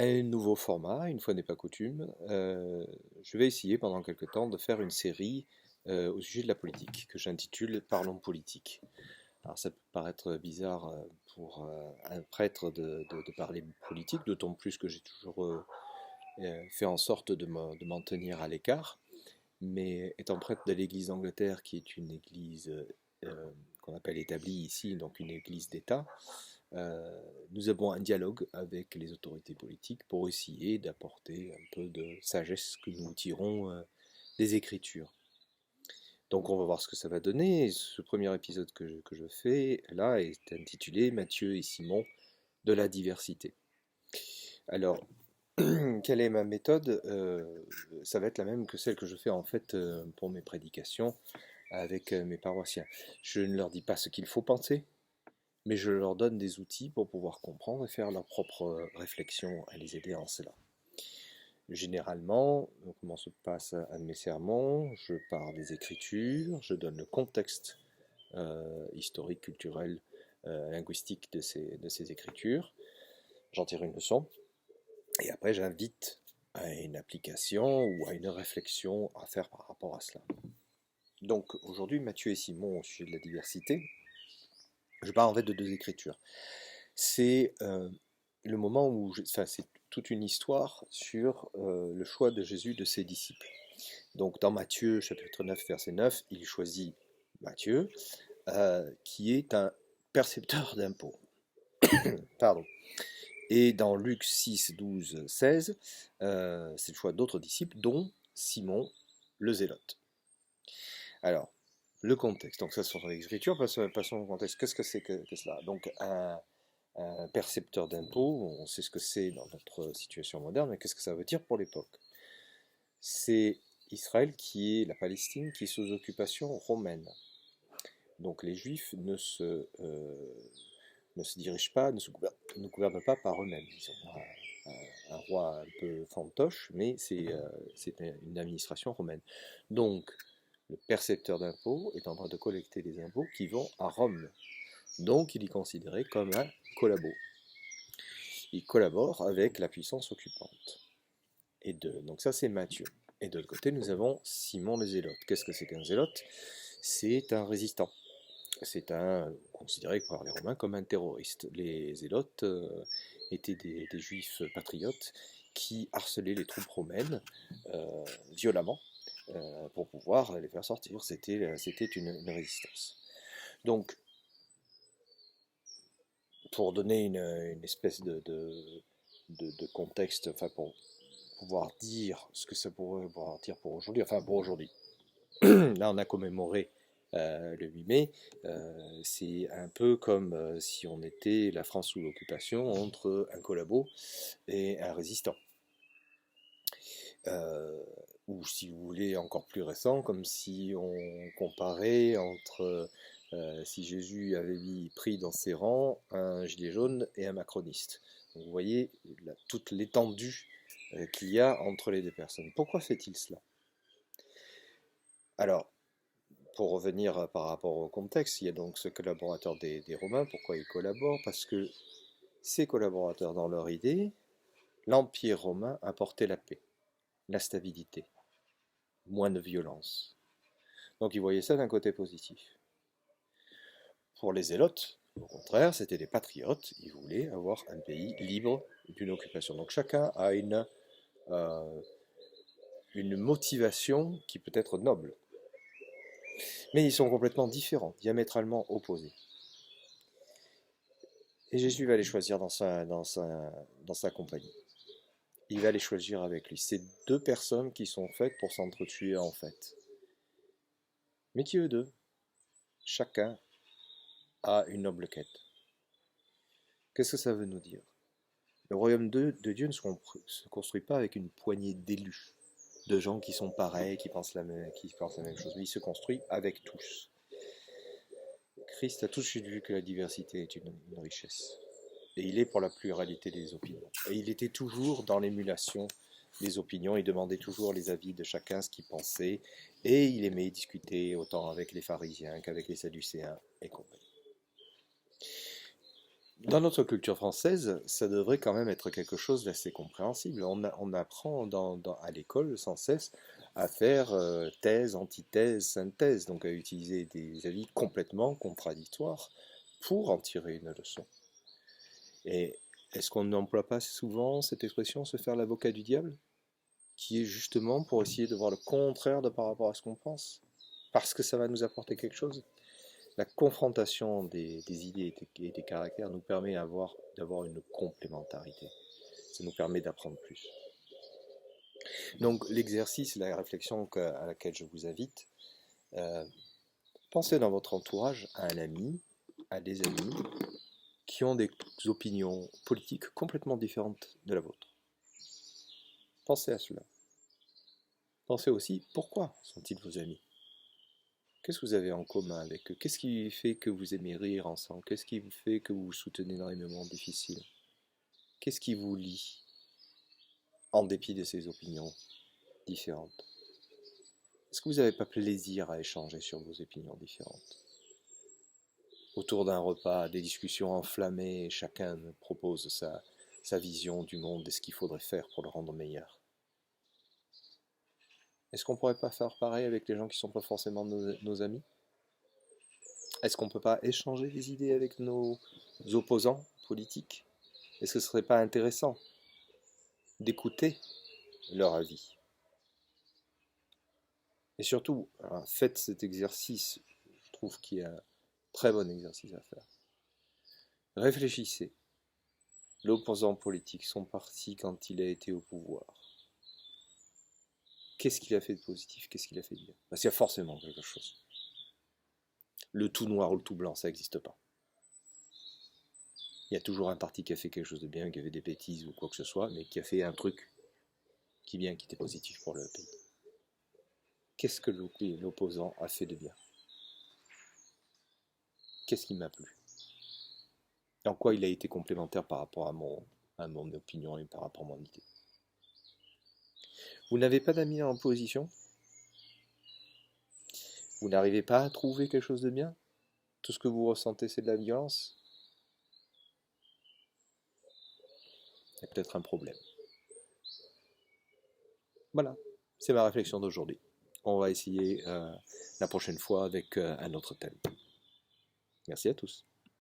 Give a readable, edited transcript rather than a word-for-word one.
un nouveau format, une fois n'est pas coutume. Je vais essayer pendant quelque temps de faire une série au sujet de la politique que j'intitule Parlons politique. Alors ça peut paraître bizarre pour un prêtre de parler politique, d'autant plus que j'ai toujours fait en sorte de m'en tenir à l'écart. Mais étant prêtre de l'Église d'Angleterre, qui est une église qu'on appelle établie ici, donc une église d'État, nous avons un dialogue avec les autorités politiques pour essayer d'apporter un peu de sagesse que nous tirons des Écritures. Donc on va voir ce que ça va donner. Ce premier épisode que je fais là est intitulé Matthieu et Simon de la diversité. Alors, quelle est ma méthode? Ça va être la même que celle que je fais en fait pour mes prédications avec mes paroissiens. Je ne leur dis pas ce qu'il faut penser, mais je leur donne des outils pour pouvoir comprendre et faire leur propre réflexion et les aider en cela. Généralement, comment se passe un de mes sermons? Je pars des Écritures, je donne le contexte historique, culturel, linguistique de ces Écritures, j'en tire une leçon, et après j'invite à une application ou à une réflexion à faire par rapport à cela. Donc aujourd'hui, Matthieu et Simon au sujet de la diversité, je parle en fait de deux Écritures. C'est le moment où, enfin, c'est toute une histoire sur le choix de Jésus de ses disciples. Donc dans Matthieu chapitre 9 verset 9, il choisit Matthieu, qui est un percepteur d'impôts. Pardon. Et dans Luc 6, 12, 16, c'est le choix d'autres disciples, dont Simon le Zélote. Alors, le contexte, donc ça sur l'écriture, passons au contexte. Qu'est-ce que c'est que cela? Donc un percepteur d'impôts, on sait ce que c'est dans notre situation moderne, mais qu'est-ce que ça veut dire pour l'époque? C'est Israël qui est la Palestine qui est sous occupation romaine. Donc les Juifs ne se dirigent pas, ne gouvernent pas par eux-mêmes. Ils ont un roi un peu fantoche, mais c'est une administration romaine. Donc le percepteur d'impôts est en train de collecter des impôts qui vont à Rome. Donc il est considéré comme un collabo. Il collabore avec la puissance occupante. Donc ça c'est Matthieu. Et de l'autre côté nous avons Simon le Zélote. Qu'est-ce que c'est qu'un zélote? C'est un résistant. C'est considéré par les Romains comme un terroriste. Les zélotes étaient des juifs patriotes qui harcelaient les troupes romaines violemment pour pouvoir les faire sortir. C'était une résistance. Donc, pour donner une espèce de contexte, enfin pour pouvoir dire ce que ça pourrait pouvoir dire pour aujourd'hui, enfin pour aujourd'hui. Là, on a commémoré le 8 mai, c'est un peu comme si on était la France sous l'occupation entre un collabo et un résistant. Ou si vous voulez encore plus récent, comme si on comparait entre si Jésus avait pris dans ses rangs un gilet jaune et un macroniste. Donc vous voyez toute l'étendue qu'il y a entre les deux personnes. Pourquoi fait-il cela? Alors, pour revenir par rapport au contexte, il y a donc ce collaborateur des Romains. Pourquoi ils collaborent? Parce que ces collaborateurs, dans leur idée, l'Empire romain apportait la paix, la stabilité, moins de violence. Donc ils voyaient ça d'un côté positif. Pour les Zélotes, au contraire, c'était des patriotes. Ils voulaient avoir un pays libre d'une occupation. Donc chacun a une motivation qui peut être noble. Mais ils sont complètement différents, diamétralement opposés. Et Jésus va les choisir dans sa compagnie. Il va les choisir avec lui. C'est deux personnes qui sont faites pour s'entretuer en fait. Mais qui eux deux, chacun a une noble quête. Qu'est-ce que ça veut nous dire? Le royaume de Dieu ne se construit pas avec une poignée d'élus, de gens qui sont pareils, qui pensent la même chose, mais il se construit avec tous. Christ a tout de suite vu que la diversité est une richesse. Et il est pour la pluralité des opinions. Et il était toujours dans l'émulation des opinions, il demandait toujours les avis de chacun, ce qu'il pensait, et il aimait discuter autant avec les pharisiens qu'avec les sadducéens et compagnie. Dans notre culture française, ça devrait quand même être quelque chose d'assez compréhensible. On apprend à l'école sans cesse à faire thèse, antithèse, synthèse, donc à utiliser des avis complètement contradictoires pour en tirer une leçon. Et est-ce qu'on n'emploie pas souvent cette expression se faire l'avocat du diable, qui est justement pour essayer de voir le contraire de par rapport à ce qu'on pense, parce que ça va nous apporter quelque chose? La confrontation des idées et des caractères nous permet d'avoir une complémentarité. Ça nous permet d'apprendre plus. Donc l'exercice, la réflexion à laquelle je vous invite, euh, pensez dans votre entourage à un ami, à des amis qui ont des opinions politiques complètement différentes de la vôtre. Pensez à cela. Pensez aussi pourquoi sont-ils vos amis. Qu'est-ce que vous avez en commun avec eux? Qu'est-ce qui fait que vous aimez rire ensemble? Qu'est-ce qui vous fait que vous vous soutenez dans les moments difficiles? Qu'est-ce qui vous lie en dépit de ces opinions différentes? Est-ce que vous n'avez pas plaisir à échanger sur vos opinions différentes? Autour d'un repas, des discussions enflammées, et chacun propose sa vision du monde et ce qu'il faudrait faire pour le rendre meilleur. Est-ce qu'on ne pourrait pas faire pareil avec les gens qui ne sont pas forcément nos amis? Est-ce qu'on ne peut pas échanger des idées avec nos opposants politiques? Est-ce que ce ne serait pas intéressant d'écouter leur avis? Et surtout, faites cet exercice, je trouve qu'il y a un très bon exercice à faire. Réfléchissez. L'opposant politique, son parti quand il a été au pouvoir, qu'est-ce qu'il a fait de positif, qu'est-ce qu'il a fait de bien? Parce qu'il y a forcément quelque chose. Le tout noir ou le tout blanc, ça n'existe pas. Il y a toujours un parti qui a fait quelque chose de bien, qui a fait des bêtises ou quoi que ce soit, mais qui a fait un truc qui était positif pour le pays. Qu'est-ce que l'opposant a fait de bien? Qu'est-ce qui m'a plu? En quoi il a été complémentaire par rapport à mon opinion et par rapport à mon idée? Vous n'avez pas d'amis en opposition? Vous n'arrivez pas à trouver quelque chose de bien? Tout ce que vous ressentez, c'est de la violence? Il y a peut-être un problème. Voilà, c'est ma réflexion d'aujourd'hui. On va essayer la prochaine fois avec un autre thème. Merci à tous.